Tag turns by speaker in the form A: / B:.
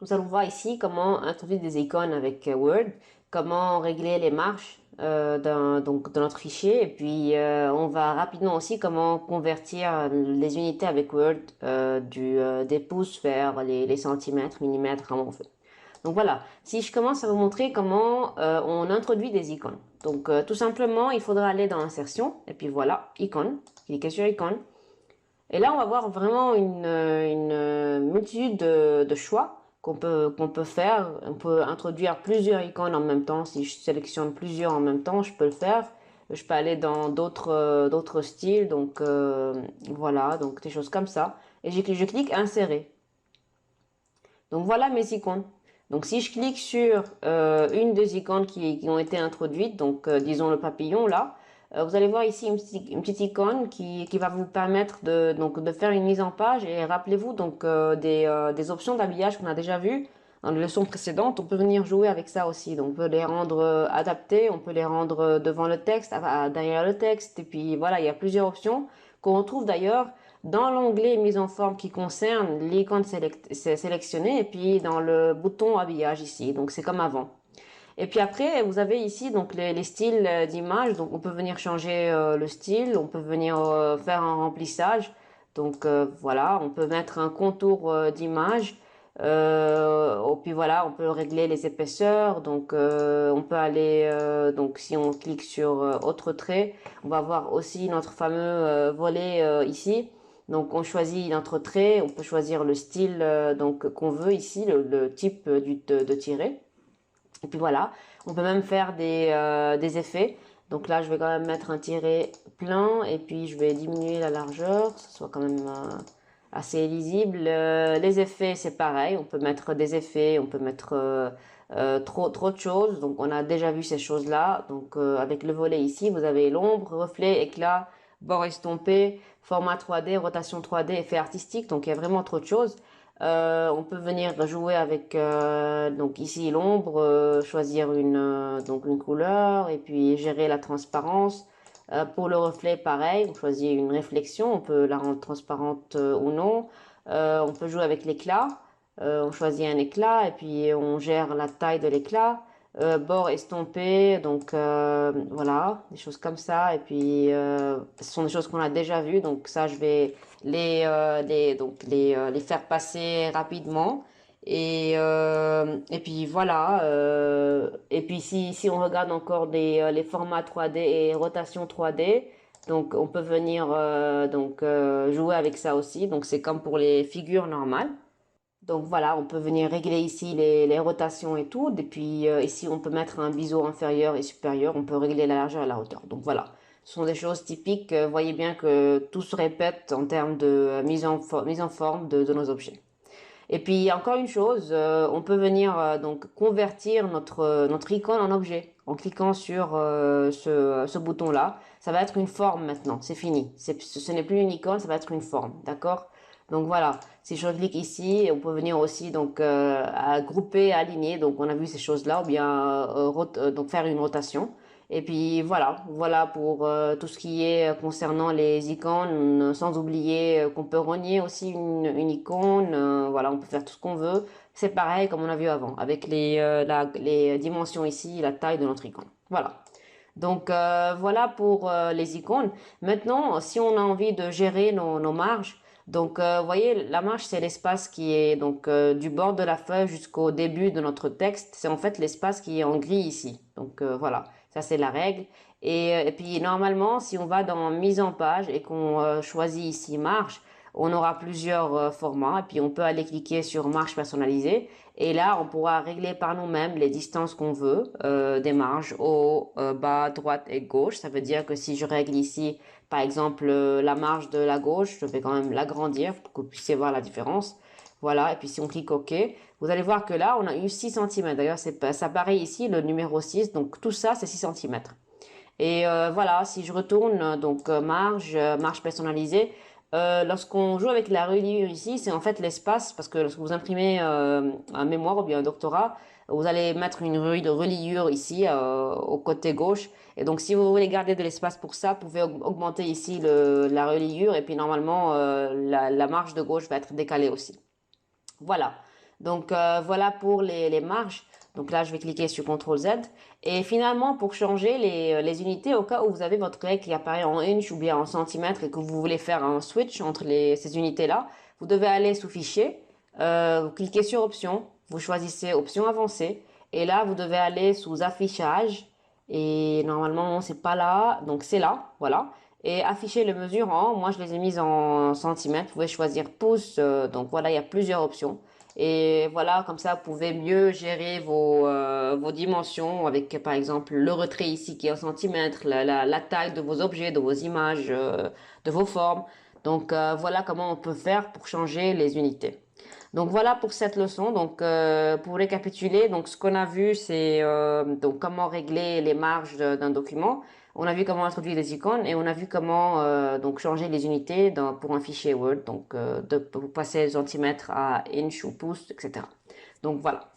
A: nous allons voir ici comment introduire des icônes avec Word, comment régler les marges de notre fichier, et puis on va rapidement aussi comment convertir les unités avec Word des pouces vers les centimètres, millimètres, comme on veut. Donc voilà, si je commence à vous montrer comment on introduit des icônes. Donc tout simplement, il faudra aller dans Insertion, et puis voilà, icône, cliquez sur icône. Et là, on va voir vraiment une multitude de choix qu'on peut faire. On peut introduire plusieurs icônes en même temps. Si je sélectionne plusieurs en même temps, je peux le faire. Je peux aller dans d'autres styles. Donc voilà, donc des choses comme ça. Et je clique insérer. Donc voilà mes icônes. Donc si je clique sur une des icônes qui ont été introduites, donc disons le papillon là, vous allez voir ici une petite icône qui va vous permettre de faire une mise en page. Et rappelez-vous donc des options d'habillage qu'on a déjà vues dans les leçons précédentes. On peut venir jouer avec ça aussi. Donc on peut les rendre adaptés, on peut les rendre devant le texte, derrière le texte. Et puis voilà, il y a plusieurs options qu'on retrouve d'ailleurs dans l'onglet mise en forme qui concerne l'icône sélectionnée et puis dans le bouton habillage ici. Donc c'est comme avant. Et puis après, vous avez ici donc les styles d'image. Donc on peut venir changer le style, on peut venir faire un remplissage. Donc voilà, on peut mettre un contour d'image. Et puis voilà, on peut régler les épaisseurs. Donc on peut aller donc si on clique sur autre trait, on va voir aussi notre fameux volet ici. Donc on choisit notre trait, on peut choisir le style donc qu'on veut ici, le type de tiret. Et puis voilà, on peut même faire des effets. Donc là, je vais quand même mettre un tiret plein et puis je vais diminuer la largeur, que ce soit quand même assez lisible. Les effets, c'est pareil, on peut mettre des effets, on peut mettre trop de choses. Donc on a déjà vu ces choses-là. Donc avec le volet ici, vous avez l'ombre, reflet, éclat, bord estompé, format 3D, rotation 3D, effet artistique. Donc il y a vraiment trop de choses. On peut venir jouer avec donc ici l'ombre, choisir donc une couleur et puis gérer la transparence. Pour le reflet, pareil, on choisit une réflexion, on peut la rendre transparente ou non. On peut jouer avec l'éclat, on choisit un éclat et puis on gère la taille de l'éclat. Bord estompé, donc voilà, des choses comme ça. Et puis ce sont des choses qu'on a déjà vues, donc ça je vais les faire passer rapidement. Et puis voilà. Et puis si on regarde encore les formats 3D et rotation 3D, donc on peut venir jouer avec ça aussi. Donc c'est comme pour les figures normales. Donc voilà, on peut venir régler ici les rotations et tout. Et puis ici, on peut mettre un biseau inférieur et supérieur. On peut régler la largeur et la hauteur. Donc voilà, ce sont des choses typiques. Voyez bien que tout se répète en termes de mise en forme de nos objets. Et puis encore une chose, on peut venir donc convertir notre icône en objet en cliquant sur ce bouton-là. Ça va être une forme maintenant, c'est fini. Ce n'est plus une icône, ça va être une forme, d'accord? Donc voilà, si je clique ici, on peut venir aussi donc à grouper, aligner. Donc on a vu ces choses-là, ou bien donc faire une rotation. Et puis voilà pour tout ce qui est concernant les icônes, sans oublier qu'on peut renier aussi une icône. Voilà, on peut faire tout ce qu'on veut. C'est pareil comme on a vu avant, avec les dimensions ici, la taille de notre icône. Voilà. Donc voilà pour les icônes. Maintenant, si on a envie de gérer nos marges, donc vous voyez, la marge c'est l'espace qui est donc du bord de la feuille jusqu'au début de notre texte. C'est en fait l'espace qui est en gris ici. Donc voilà, ça c'est la règle. Et puis normalement, si on va dans mise en page et qu'on choisit ici marge, on aura plusieurs formats. Et puis on peut aller cliquer sur marge personnalisée. Et là, on pourra régler par nous-mêmes les distances qu'on veut, des marges haut, bas, droite et gauche. Ça veut dire que si je règle ici, par exemple, la marge de la gauche, je vais quand même l'agrandir pour que vous puissiez voir la différence. Voilà, et puis si on clique OK, vous allez voir que là, on a eu 6 cm. D'ailleurs, ça paraît ici le numéro 6. Donc tout ça, c'est 6 cm. Et voilà, si je retourne, donc marge personnalisée, lorsqu'on joue avec la reliure ici, c'est en fait l'espace, parce que lorsque vous imprimez un mémoire ou bien un doctorat, vous allez mettre une reliure ici au côté gauche. Et donc si vous voulez garder de l'espace pour ça, vous pouvez augmenter ici la reliure et puis normalement la marge de gauche va être décalée aussi. Voilà. Donc voilà pour les marges. Donc là, je vais cliquer sur CTRL Z. Et finalement, pour changer les unités, au cas où vous avez votre règle qui apparaît en inch ou bien en centimètres et que vous voulez faire un switch entre ces unités-là, vous devez aller sous Fichier, vous cliquez sur Options, vous choisissez Option avancée. Et là, vous devez aller sous Affichage. Et normalement, c'est pas là, donc c'est là, voilà. Et afficher les mesures en, moi je les ai mises en centimètres. Vous pouvez choisir pouces, donc voilà, il y a plusieurs options. Et voilà, comme ça, vous pouvez mieux gérer vos dimensions avec, par exemple, le retrait ici qui est en centimètres, la taille de vos objets, de vos images, de vos formes. Donc voilà comment on peut faire pour changer les unités. Donc voilà pour cette leçon. Donc pour récapituler, donc ce qu'on a vu c'est donc comment régler les marges d'un document. On a vu comment introduire des icônes et on a vu comment donc changer les unités pour un fichier Word. Donc de passer centimètres à inch ou pouce, etc. Donc voilà.